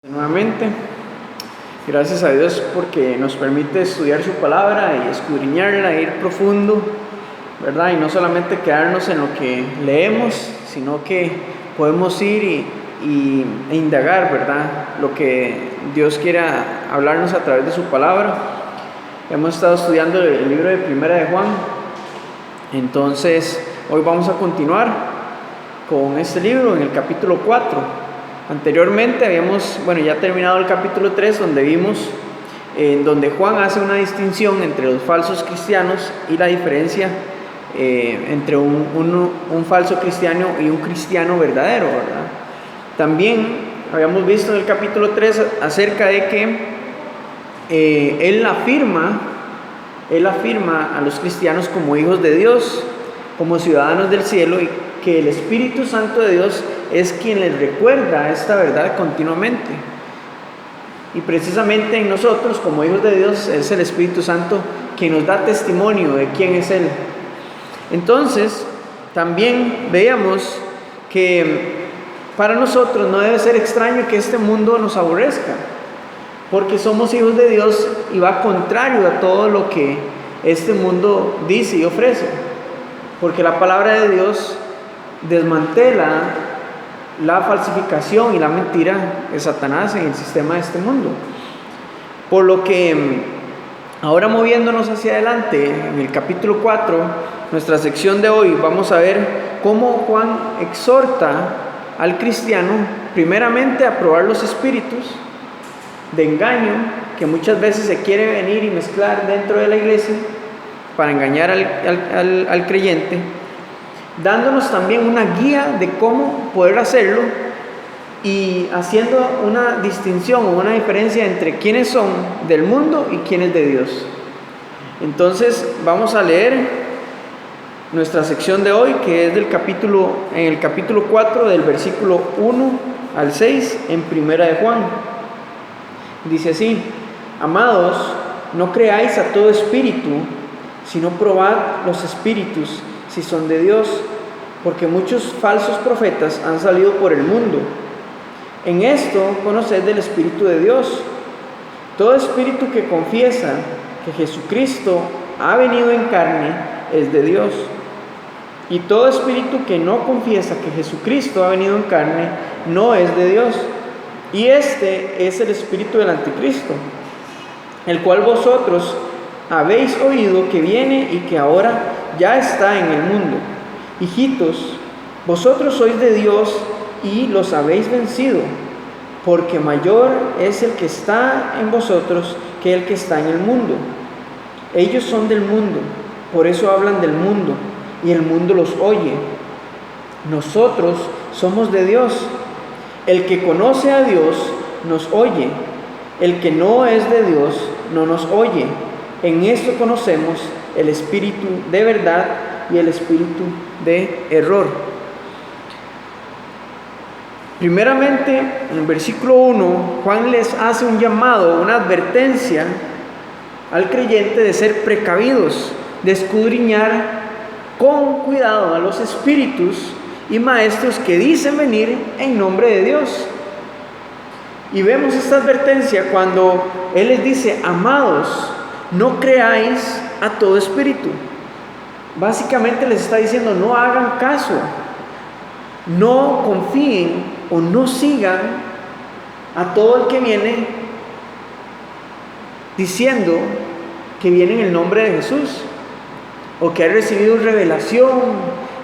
Nuevamente, gracias a Dios porque nos permite estudiar su palabra y escudriñarla, ir profundo, ¿verdad? Y no solamente quedarnos en lo que leemos, sino que podemos ir e indagar, ¿verdad? Lo que Dios quiera hablarnos a través de su palabra. Hemos estado estudiando el libro de Primera de Juan, entonces hoy vamos a continuar con este libro en el capítulo 4. Anteriormente habíamos, ya terminado el capítulo 3, donde vimos donde Juan hace una distinción entre los falsos cristianos y la diferencia entre un falso cristiano y un cristiano verdadero, ¿verdad? También habíamos visto en el capítulo 3 acerca de que él afirma a los cristianos como hijos de Dios, como ciudadanos del cielo, y que el Espíritu Santo de Dios es quien les recuerda esta verdad continuamente. Y precisamente en nosotros, como hijos de Dios, es el Espíritu Santo quien nos da testimonio de quién es Él. Entonces, también veíamos que para nosotros no debe ser extraño que este mundo nos aborrezca, porque somos hijos de Dios y va contrario a todo lo que este mundo dice y ofrece, porque la palabra de Dios desmantela la falsificación y la mentira de Satanás en el sistema de este mundo. Por lo que ahora, moviéndonos hacia adelante en el capítulo 4, nuestra sección de hoy, vamos a ver cómo Juan exhorta al cristiano primeramente a probar los espíritus de engaño que muchas veces se quiere venir y mezclar dentro de la iglesia para engañar al creyente, dándonos también una guía de cómo poder hacerlo y haciendo una distinción o una diferencia entre quienes son del mundo y quienes de Dios. Entonces vamos a leer nuestra sección de hoy, que es en el capítulo 4, del versículo 1 al 6 en Primera de Juan. Dice así: Amados, no creáis a todo espíritu, sino probad los espíritus si son de Dios, porque muchos falsos profetas han salido por el mundo. En esto conoced del Espíritu de Dios. Todo espíritu que confiesa que Jesucristo ha venido en carne es de Dios. Y todo espíritu que no confiesa que Jesucristo ha venido en carne no es de Dios. Y este es el espíritu del anticristo, el cual vosotros habéis oído que viene y que ahora ya está en el mundo. Hijitos, vosotros sois de Dios y los habéis vencido, porque mayor es el que está en vosotros que el que está en el mundo. Ellos son del mundo, por eso hablan del mundo, y el mundo los oye. Nosotros somos de Dios. El que conoce a Dios nos oye. El que no es de Dios no nos oye. En esto conocemos el espíritu de verdad y el espíritu de error. Primeramente, en el versículo 1, Juan les hace un llamado, una advertencia al creyente de ser precavidos, de escudriñar con cuidado a los espíritus y maestros que dicen venir en nombre de Dios. Y vemos esta advertencia cuando Él les dice: amados, no creáis a todo espíritu. Básicamente les está diciendo: no hagan caso, no confíen o no sigan a todo el que viene diciendo que viene en el nombre de Jesús, o que ha recibido revelación,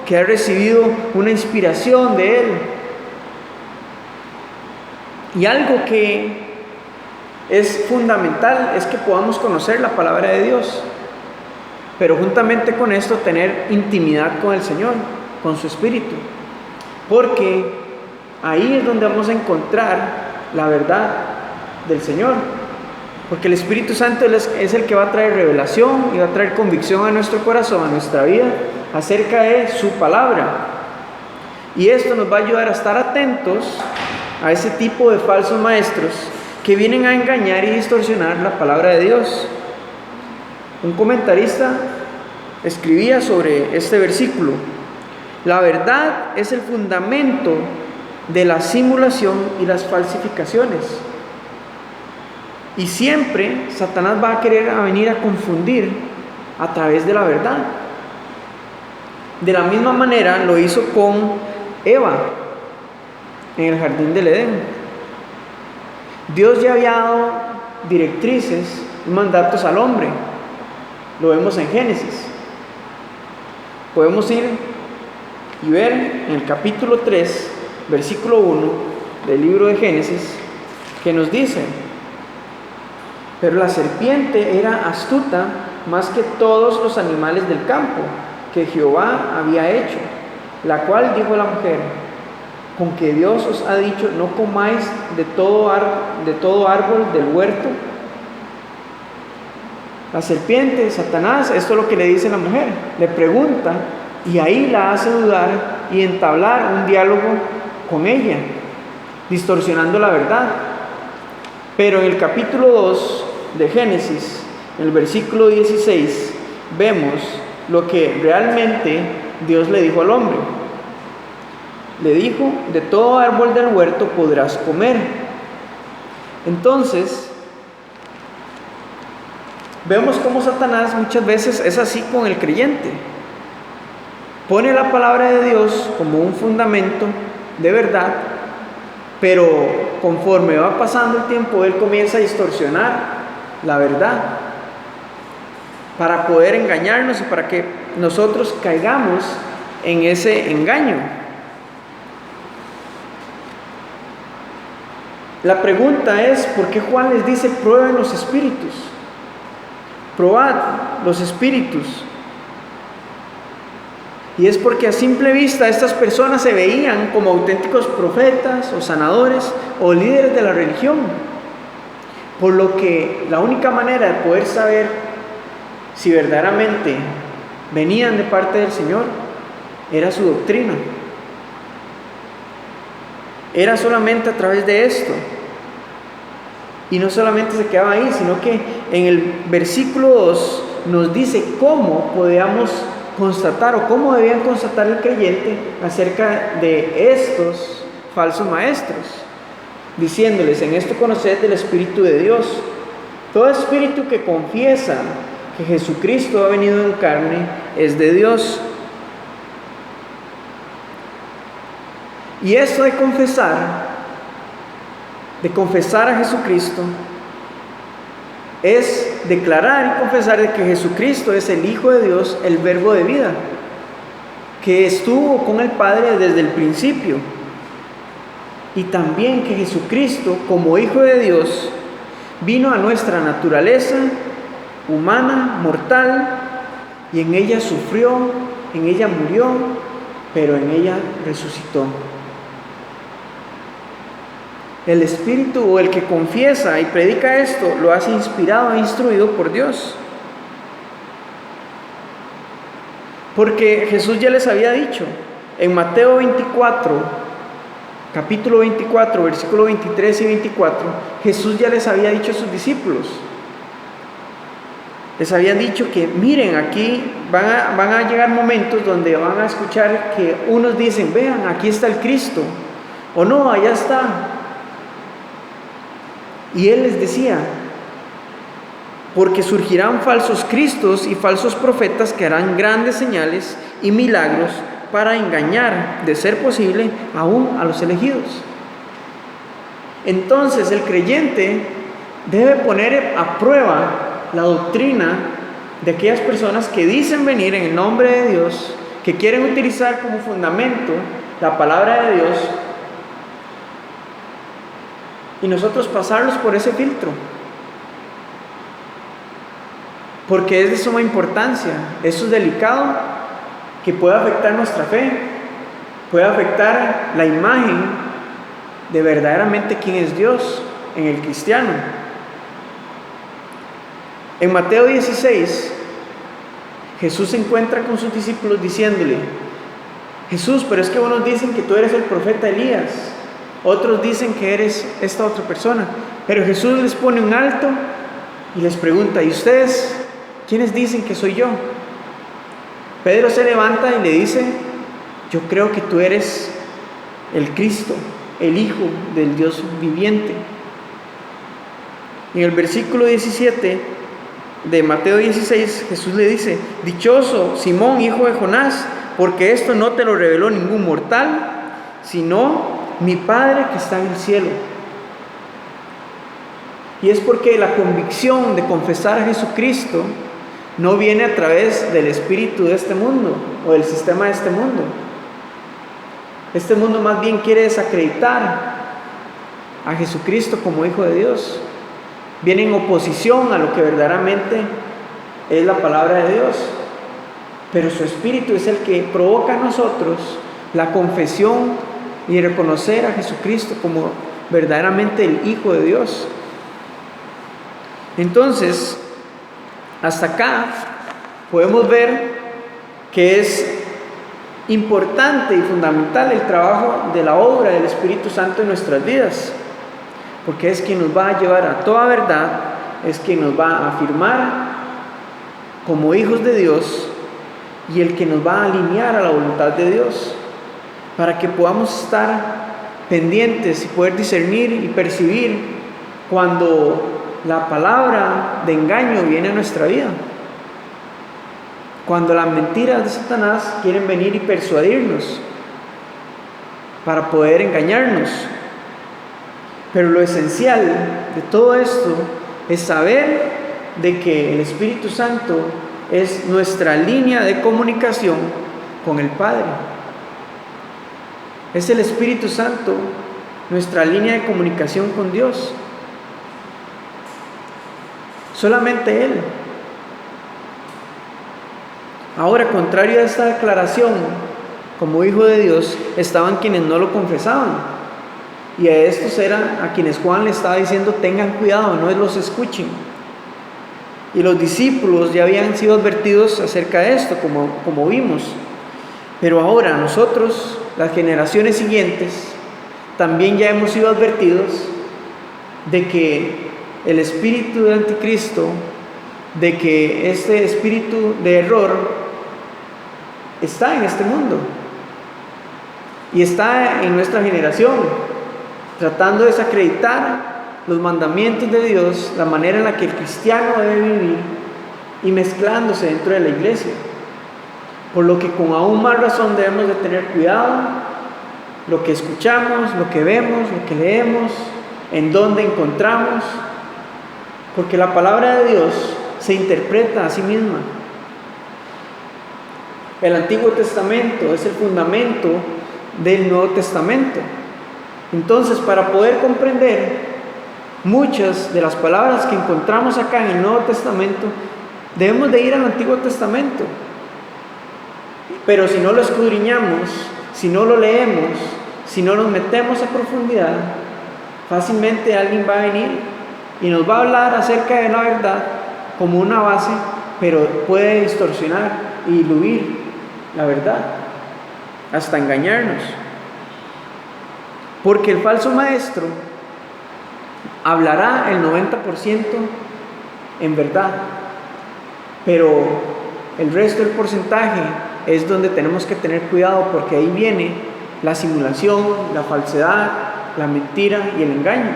que ha recibido una inspiración de Él. Y algo que es fundamental es que podamos conocer la palabra de Dios, pero juntamente con esto tener intimidad con el Señor, con su Espíritu, porque ahí es donde vamos a encontrar la verdad del Señor, porque el Espíritu Santo es el que va a traer revelación y va a traer convicción a nuestro corazón, a nuestra vida, acerca de su palabra. Y esto nos va a ayudar a estar atentos a ese tipo de falsos maestros que vienen a engañar y distorsionar la palabra de Dios. Un comentarista escribía sobre este versículo: la verdad es el fundamento de la simulación y las falsificaciones. Y siempre Satanás va a querer venir a confundir a través de la verdad. De la misma manera lo hizo con Eva en el jardín del Edén. Dios ya había dado directrices y mandatos al hombre. Lo vemos en Génesis. Podemos ir y ver en el capítulo 3, versículo 1 del libro de Génesis, que nos dice: pero la serpiente era astuta más que todos los animales del campo que Jehová había hecho, la cual dijo a la mujer: con que Dios os ha dicho, no comáis de todo árbol del huerto. La serpiente, Satanás, esto es lo que le dice a la mujer, le pregunta, y ahí la hace dudar y entablar un diálogo con ella, distorsionando la verdad. Pero en el capítulo 2 de Génesis, en el versículo 16, vemos lo que realmente Dios le dijo al hombre. Le dijo: de todo árbol del huerto podrás comer. Entonces, vemos cómo Satanás muchas veces es así con el creyente. Pone la palabra de Dios como un fundamento de verdad, pero conforme va pasando el tiempo, él comienza a distorsionar la verdad para poder engañarnos y para que nosotros caigamos en ese engaño. La pregunta es: ¿por qué Juan les dice prueben los espíritus? Probad los espíritus. Y es porque a simple vista estas personas se veían como auténticos profetas o sanadores o líderes de la religión, por lo que la única manera de poder saber si verdaderamente venían de parte del Señor era su doctrina. Era solamente a través de esto. Y no solamente se quedaba ahí, sino que en el versículo 2 nos dice cómo podíamos constatar o cómo debían constatar el creyente acerca de estos falsos maestros, diciéndoles: en esto conoced del Espíritu de Dios. Todo espíritu que confiesa que Jesucristo ha venido en carne es de Dios. Y esto de confesar a Jesucristo es declarar y confesar de que Jesucristo es el Hijo de Dios, el Verbo de vida, que estuvo con el Padre desde el principio, y también que Jesucristo, como Hijo de Dios, vino a nuestra naturaleza humana, mortal, y en ella sufrió, en ella murió, pero en ella resucitó. El Espíritu, o el que confiesa y predica esto, lo hace inspirado e instruido por Dios. Porque Jesús ya les había dicho en Mateo 24, capítulo 24, versículo 23 y 24, Jesús ya les había dicho a sus discípulos. Les habían dicho que miren, aquí van a llegar momentos donde van a escuchar que unos dicen: vean, aquí está el Cristo, o no, allá está. Y Él les decía: porque surgirán falsos cristos y falsos profetas que harán grandes señales y milagros para engañar, de ser posible, aún a los elegidos. Entonces el creyente debe poner a prueba la doctrina de aquellas personas que dicen venir en el nombre de Dios, que quieren utilizar como fundamento la palabra de Dios, y nosotros pasarlos por ese filtro, porque es de suma importancia. Eso es delicado, que puede afectar nuestra fe, puede afectar la imagen de verdaderamente quién es Dios en el cristiano. En Mateo 16, Jesús se encuentra con sus discípulos diciéndole: Jesús, pero es que unos dicen que tú eres el profeta Elías, otros dicen que eres esta otra persona. Pero Jesús les pone un alto y les pregunta: ¿y ustedes quiénes dicen que soy yo? Pedro se levanta y le dice: yo creo que tú eres el Cristo, el Hijo del Dios viviente. En el versículo 17 de Mateo 16, Jesús le dice: dichoso Simón, hijo de Jonás, porque esto no te lo reveló ningún mortal, sino mi Padre que está en el cielo. Y es porque la convicción de confesar a Jesucristo no viene a través del espíritu de este mundo o del sistema de este mundo. Este mundo más bien quiere desacreditar a Jesucristo como Hijo de Dios. Viene en oposición a lo que verdaderamente es la palabra de Dios. Pero su espíritu es el que provoca a nosotros la confesión y reconocer a Jesucristo como verdaderamente el Hijo de Dios. Entonces, hasta acá podemos ver que es importante y fundamental el trabajo de la obra del Espíritu Santo en nuestras vidas, porque es quien nos va a llevar a toda verdad, es quien nos va a afirmar como hijos de Dios y el que nos va a alinear a la voluntad de Dios, para que podamos estar pendientes y poder discernir y percibir cuando la palabra de engaño viene a nuestra vida, cuando las mentiras de Satanás quieren venir y persuadirnos para poder engañarnos. Pero lo esencial de todo esto es saber de que el Espíritu Santo es nuestra línea de comunicación con el Padre. Es el Espíritu Santo nuestra línea de comunicación con Dios. Solamente Él. Ahora, contrario a esta declaración, como Hijo de Dios, estaban quienes no lo confesaban. Y a estos eran a quienes Juan le estaba diciendo: tengan cuidado, no los escuchen. Y los discípulos ya habían sido advertidos acerca de esto, como vimos. Pero ahora nosotros, las generaciones siguientes, también ya hemos sido advertidos de que el espíritu del anticristo, de que este espíritu de error está en este mundo y está en nuestra generación, tratando de desacreditar los mandamientos de Dios, la manera en la que el cristiano debe vivir, y mezclándose dentro de la iglesia. Por lo que con aún más razón debemos de tener cuidado lo que escuchamos, lo que vemos, lo que leemos, en dónde encontramos, porque la palabra de Dios se interpreta a sí misma. El Antiguo Testamento es el fundamento del Nuevo Testamento. Entonces, para poder comprender muchas de las palabras que encontramos acá en el Nuevo Testamento, debemos de ir al Antiguo Testamento. Pero si no lo escudriñamos, si no lo leemos, si no nos metemos a profundidad, fácilmente alguien va a venir y nos va a hablar acerca de la verdad como una base, pero puede distorsionar y diluir la verdad, hasta engañarnos. Porque el falso maestro hablará el 90% en verdad, pero el resto del porcentaje es donde tenemos que tener cuidado, porque ahí viene la simulación, la falsedad, la mentira y el engaño.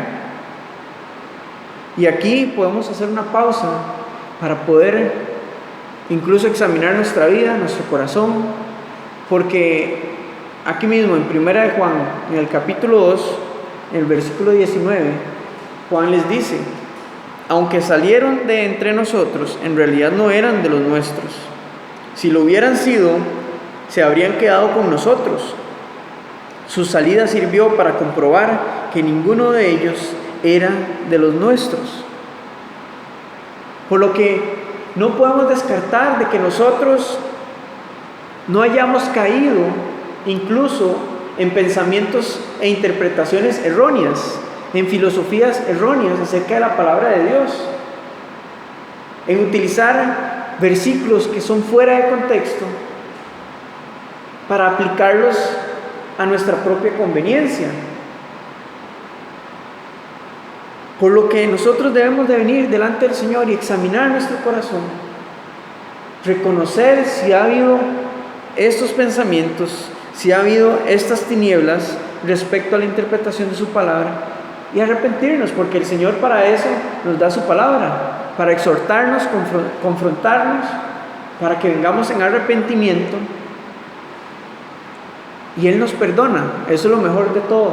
Y aquí podemos hacer una pausa para poder incluso examinar nuestra vida, nuestro corazón, porque aquí mismo en 1 de Juan, en el capítulo 2, en el versículo 19, Juan les dice: aunque salieron de entre nosotros, en realidad no eran de los nuestros. Si lo hubieran sido, se habrían quedado con nosotros. Su salida sirvió para comprobar que ninguno de ellos era de los nuestros. Por lo que no podemos descartar de que nosotros no hayamos caído incluso en pensamientos e interpretaciones erróneas, en filosofías erróneas acerca de la palabra de Dios, en utilizar versículos que son fuera de contexto para aplicarlos a nuestra propia conveniencia. Por lo que nosotros debemos de venir delante del Señor y examinar nuestro corazón, reconocer si ha habido estos pensamientos, si ha habido estas tinieblas, respecto a la interpretación de su palabra y arrepentirnos, porque el Señor para eso nos da su palabra, para exhortarnos, confrontarnos, para que vengamos en arrepentimiento. Y Él nos perdona, eso es lo mejor de todo,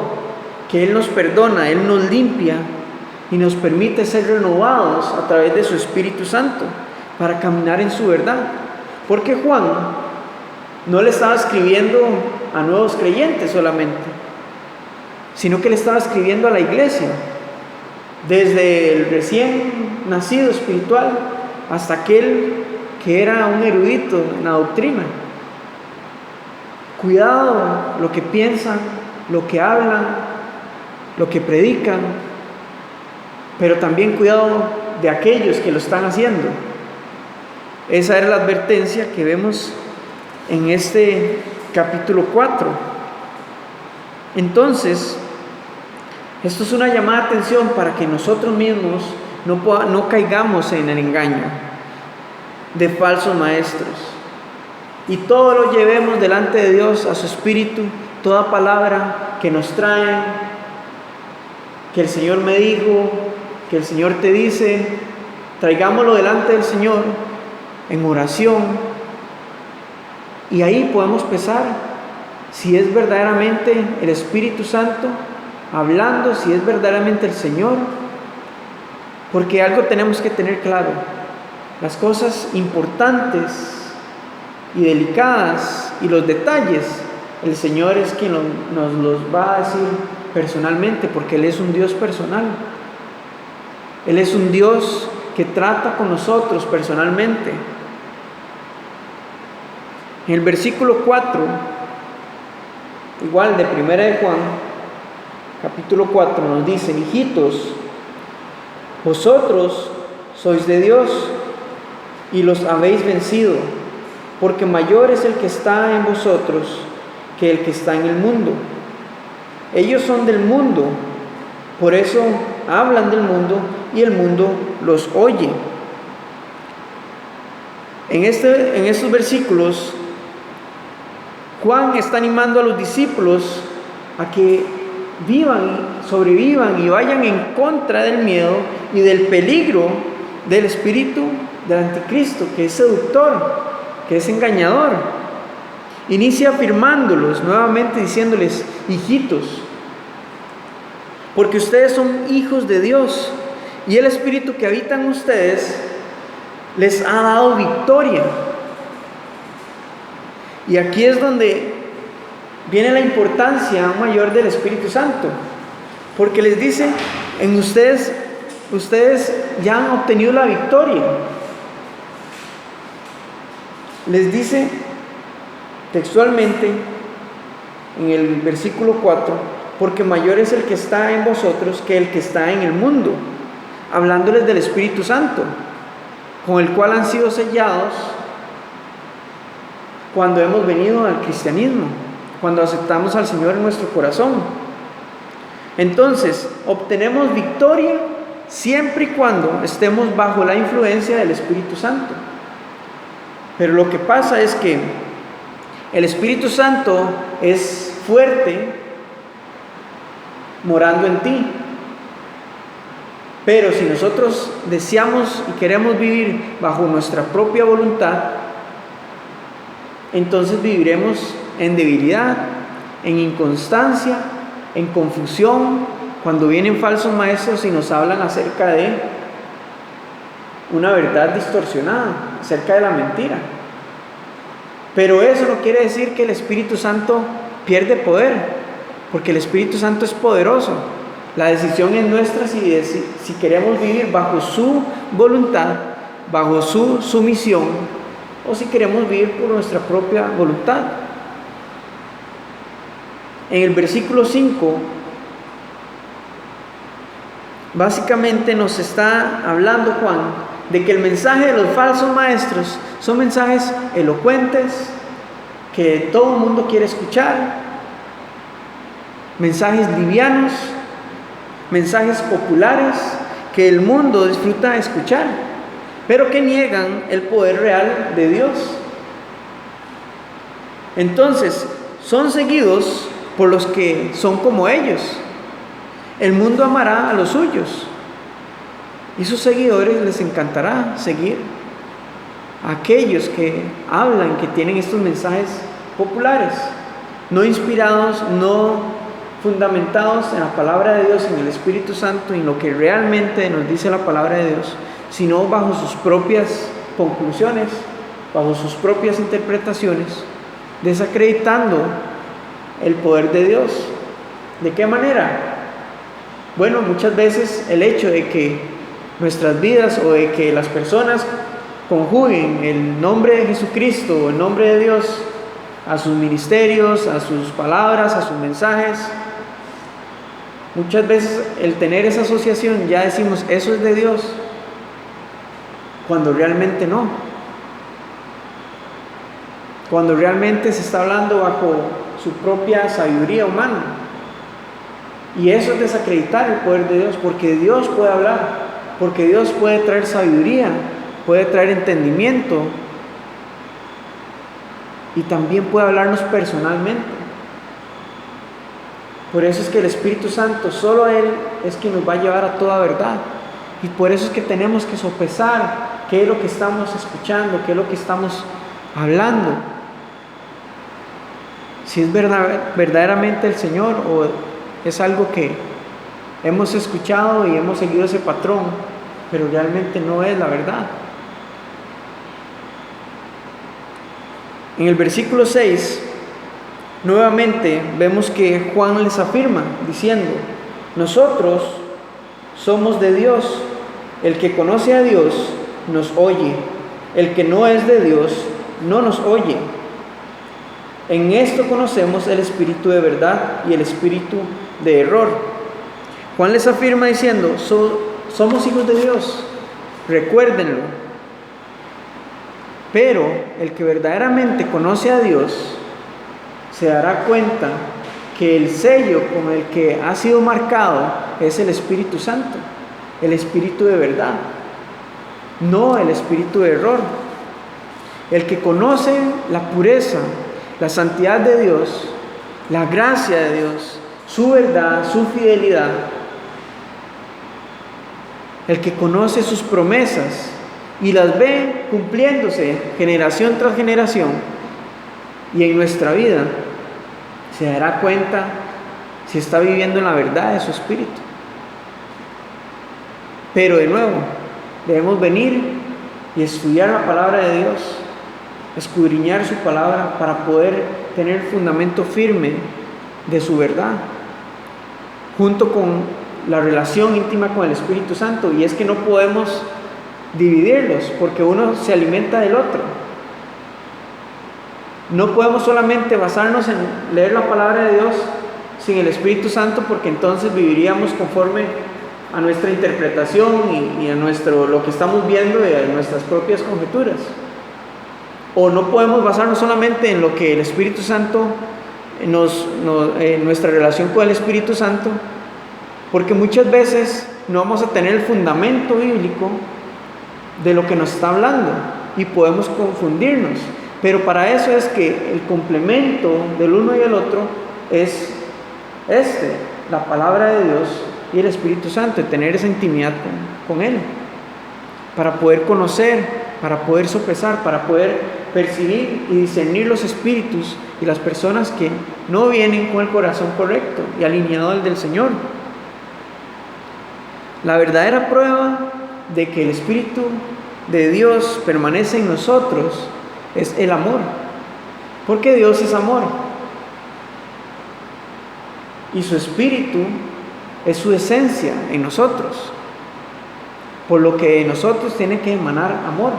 que Él nos perdona, Él nos limpia y nos permite ser renovados a través de su Espíritu Santo para caminar en su verdad. Porque Juan no le estaba escribiendo a nuevos creyentes solamente, sino que le estaba escribiendo a la iglesia, desde el recién nacido espiritual hasta aquel que era un erudito en la doctrina. Cuidado lo que piensan, lo que hablan, lo que predican, pero también cuidado de aquellos que lo están haciendo. Esa era la advertencia que vemos en este capítulo 4. Entonces, esto es una llamada de atención para que nosotros mismos no caigamos en el engaño de falsos maestros, y todo lo llevemos delante de Dios, a su Espíritu, toda palabra que nos traen, que el Señor me dijo, que el Señor te dice, traigámoslo delante del Señor en oración, y ahí podemos pesar si es verdaderamente el Espíritu Santo hablando, si es verdaderamente el Señor, porque algo tenemos que tener claro: las cosas importantes y delicadas y los detalles, el Señor es quien nos los va a decir personalmente, porque Él es un Dios personal. Él es un Dios que trata con nosotros personalmente. En el versículo 4, igual de 1 de Juan, capítulo 4, nos dice: hijitos, vosotros sois de Dios y los habéis vencido, porque mayor es el que está en vosotros que el que está en el mundo. Ellos son del mundo, por eso hablan del mundo y el mundo los oye. En estos versículos, Juan está animando a los discípulos a que vivan, sobrevivan y vayan en contra del miedo y del peligro del espíritu del anticristo, que es seductor, que es engañador. Inicia afirmándolos nuevamente, diciéndoles: hijitos, porque ustedes son hijos de Dios y el espíritu que habita en ustedes les ha dado victoria. Y aquí es donde viene la importancia mayor del Espíritu Santo, porque les dice: en ustedes ya han obtenido la victoria. Les dice textualmente en el versículo 4: porque mayor es el que está en vosotros que el que está en el mundo, hablándoles del Espíritu Santo, con el cual han sido sellados cuando hemos venido al cristianismo, cuando aceptamos al Señor en nuestro corazón. Entonces, obtenemos victoria siempre y cuando estemos bajo la influencia del Espíritu Santo. Pero lo que pasa es que el Espíritu Santo es fuerte morando en ti. Pero si nosotros deseamos y queremos vivir bajo nuestra propia voluntad, entonces viviremos en debilidad, en inconstancia, en confusión, cuando vienen falsos maestros y nos hablan acerca de una verdad distorsionada, acerca de la mentira. Pero eso no quiere decir que el Espíritu Santo pierde poder, porque el Espíritu Santo es poderoso. La decisión es nuestra si queremos vivir bajo su voluntad, bajo su sumisión, o si queremos vivir por nuestra propia voluntad. En el versículo 5, básicamente nos está hablando Juan de que el mensaje de los falsos maestros son mensajes elocuentes que todo el mundo quiere escuchar, mensajes livianos, mensajes populares que el mundo disfruta de escuchar, pero que niegan el poder real de Dios. Entonces, son seguidos por los que son como ellos. El mundo amará a los suyos y sus seguidores les encantará seguir a aquellos que hablan, que tienen estos mensajes populares, no inspirados, no fundamentados en la palabra de Dios, en el Espíritu Santo, en lo que realmente nos dice la palabra de Dios, sino bajo sus propias conclusiones, bajo sus propias interpretaciones, desacreditando el poder de Dios. ¿De qué manera? Bueno, muchas veces el hecho de que nuestras vidas o de que las personas conjuguen el nombre de Jesucristo o el nombre de Dios a sus ministerios, a sus palabras, a sus mensajes, muchas veces el tener esa asociación ya decimos, eso es de Dios, cuando realmente no. Cuando realmente se está hablando bajo su propia sabiduría humana. Y eso es desacreditar el poder de Dios, porque Dios puede hablar, porque Dios puede traer sabiduría, puede traer entendimiento y también puede hablarnos personalmente. Por eso es que el Espíritu Santo, solo Él es quien nos va a llevar a toda verdad. Y por eso es que tenemos que sopesar qué es lo que estamos escuchando, qué es lo que estamos hablando. Si es verdaderamente el Señor o es algo que hemos escuchado y hemos seguido ese patrón, pero realmente no es la verdad. En el versículo 6, nuevamente vemos que Juan les afirma diciendo, nosotros somos de Dios, el que conoce a Dios nos oye, el que no es de Dios no nos oye. En esto conocemos el espíritu de verdad y el espíritu de error. Juan les afirma diciendo, somos hijos de Dios, recuérdenlo. Pero el que verdaderamente conoce a Dios se dará cuenta que el sello con el que ha sido marcado es el Espíritu Santo, el Espíritu de verdad, no el espíritu de error. El que conoce la pureza, la santidad de Dios, la gracia de Dios, su verdad, su fidelidad, el que conoce sus promesas y las ve cumpliéndose generación tras generación y en nuestra vida, se dará cuenta si está viviendo en la verdad de su espíritu. Pero de nuevo, debemos venir y estudiar la palabra de Dios, escudriñar su palabra para poder tener fundamento firme de su verdad, junto con la relación íntima con el Espíritu Santo. Y es que no podemos dividirlos, porque uno se alimenta del otro. No podemos solamente basarnos en leer la palabra de Dios sin el Espíritu Santo, porque entonces viviríamos conforme a nuestra interpretación y a lo que estamos viendo y a nuestras propias conjeturas. O no podemos basarnos solamente en lo que el Espíritu Santo en nuestra relación con el Espíritu Santo, porque muchas veces no vamos a tener el fundamento bíblico de lo que nos está hablando y podemos confundirnos. Pero para eso es que el complemento del uno y el otro es la palabra de Dios y el Espíritu Santo, y tener esa intimidad con Él, para poder conocer, para poder sopesar, para poder percibir y discernir los espíritus y las personas que no vienen con el corazón correcto y alineado al del Señor. La verdadera prueba de que el Espíritu de Dios permanece en nosotros es el amor, porque Dios es amor y su Espíritu es su esencia en nosotros, por lo que de nosotros tiene que emanar amor,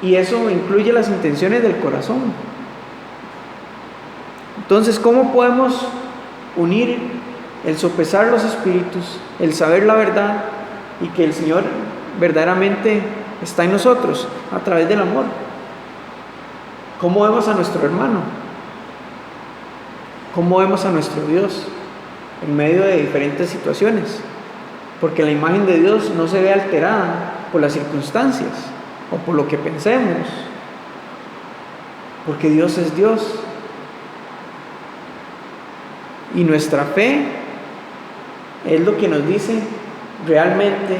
y eso incluye las intenciones del corazón. Entonces, ¿cómo podemos unir el sopesar los espíritus, el saber la verdad y que el Señor verdaderamente está en nosotros? A través del amor. ¿Cómo vemos a nuestro hermano? ¿Cómo vemos a nuestro Dios en medio de diferentes situaciones? Porque la imagen de Dios no se ve alterada por las circunstancias o por lo que pensemos, porque Dios es Dios Y nuestra fe es lo que nos dice realmente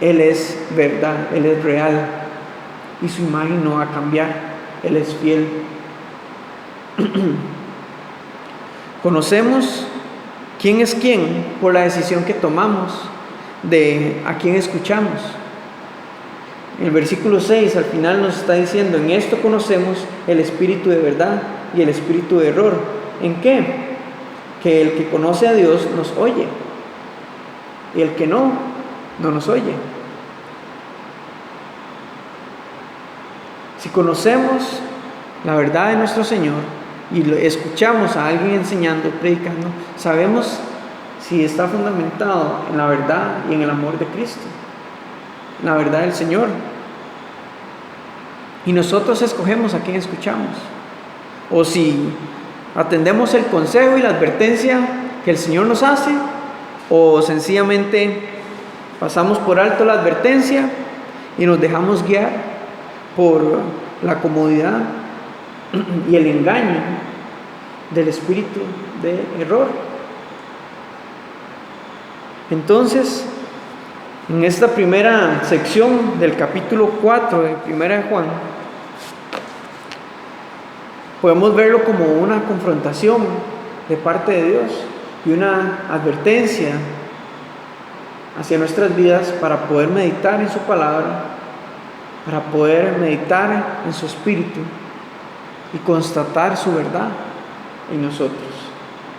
Él es verdad, Él es real y su imagen no va a cambiar, Él es fiel. Conocemos quién es quién por la decisión que tomamos de a quién escuchamos. El versículo 6 al final nos está diciendo: en esto conocemos el espíritu de verdad y el espíritu de error. ¿En qué? Que el que conoce a Dios nos oye y el que no nos oye. Si conocemos la verdad de nuestro Señor y escuchamos a alguien enseñando, predicando, sabemos si está fundamentado en la verdad y en el amor de Cristo, en la verdad del Señor. Y nosotros escogemos a quién escuchamos, o si atendemos el consejo y la advertencia que el Señor nos hace, o sencillamente pasamos por alto la advertencia y nos dejamos guiar por la comodidad y el engaño del espíritu de error. Entonces, en esta primera sección del capítulo 4 de Primera de Juan, podemos verlo como una confrontación de parte de Dios y una advertencia hacia nuestras vidas para poder meditar en su palabra, para poder meditar en su espíritu y constatar su verdad en nosotros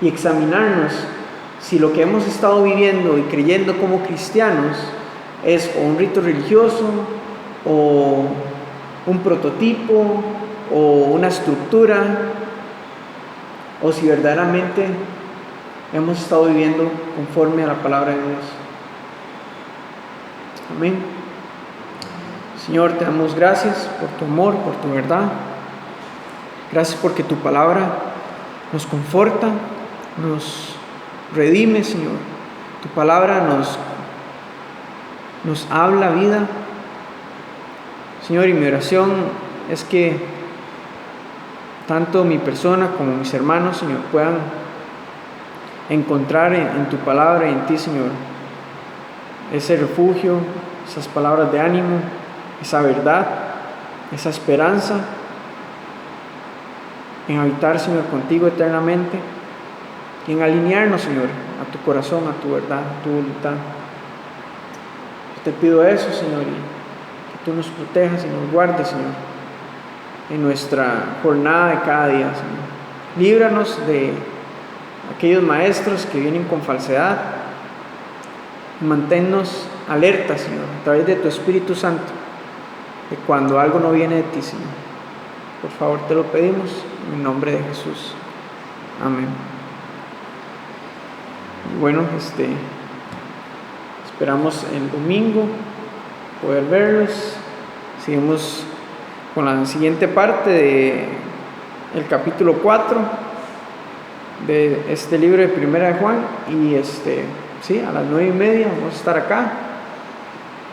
y examinarnos si lo que hemos estado viviendo y creyendo como cristianos es o un rito religioso o un prototipo o una estructura, o si verdaderamente hemos estado viviendo conforme a la palabra de Dios. Amén. Señor, te damos gracias por tu amor, por tu verdad. Gracias porque tu palabra nos conforta, nos redime, Señor. Tu palabra nos habla vida. Señor, y mi oración es que tanto mi persona como mis hermanos, Señor, puedan encontrar en tu palabra y en ti, Señor, ese refugio, esas palabras de ánimo, esa verdad, esa esperanza en habitar, Señor, contigo eternamente y en alinearnos, Señor, a tu corazón, a tu verdad, a tu voluntad. Te pido eso, Señor, y que tú nos protejas y nos guardes, Señor, en nuestra jornada de cada día, Señor. Líbranos de aquellos maestros que vienen con falsedad. Manténnos alertas, Señor, a través de tu Espíritu Santo, de cuando algo no viene de ti, Señor. Por favor, te lo pedimos en el nombre de Jesús. Amén. Bueno, esperamos el domingo poder verlos. Seguimos con la siguiente parte del capítulo 4 de este libro de Primera de Juan. Y a las 9:30 vamos a estar acá,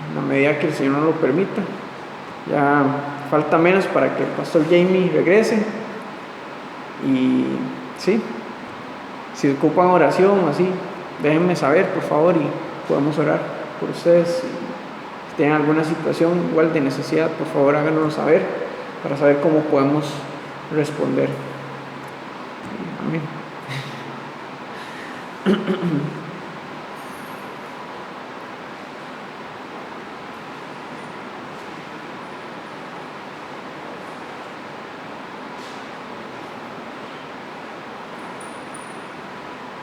en la medida que el Señor nos lo permita. Ya falta menos para que el pastor Jamie regrese. Y sí, si ocupan oración así, déjenme saber, por favor, y podemos orar por ustedes. Si tienen alguna situación igual de necesidad, por favor háganoslo saber para saber cómo podemos responder. Amén.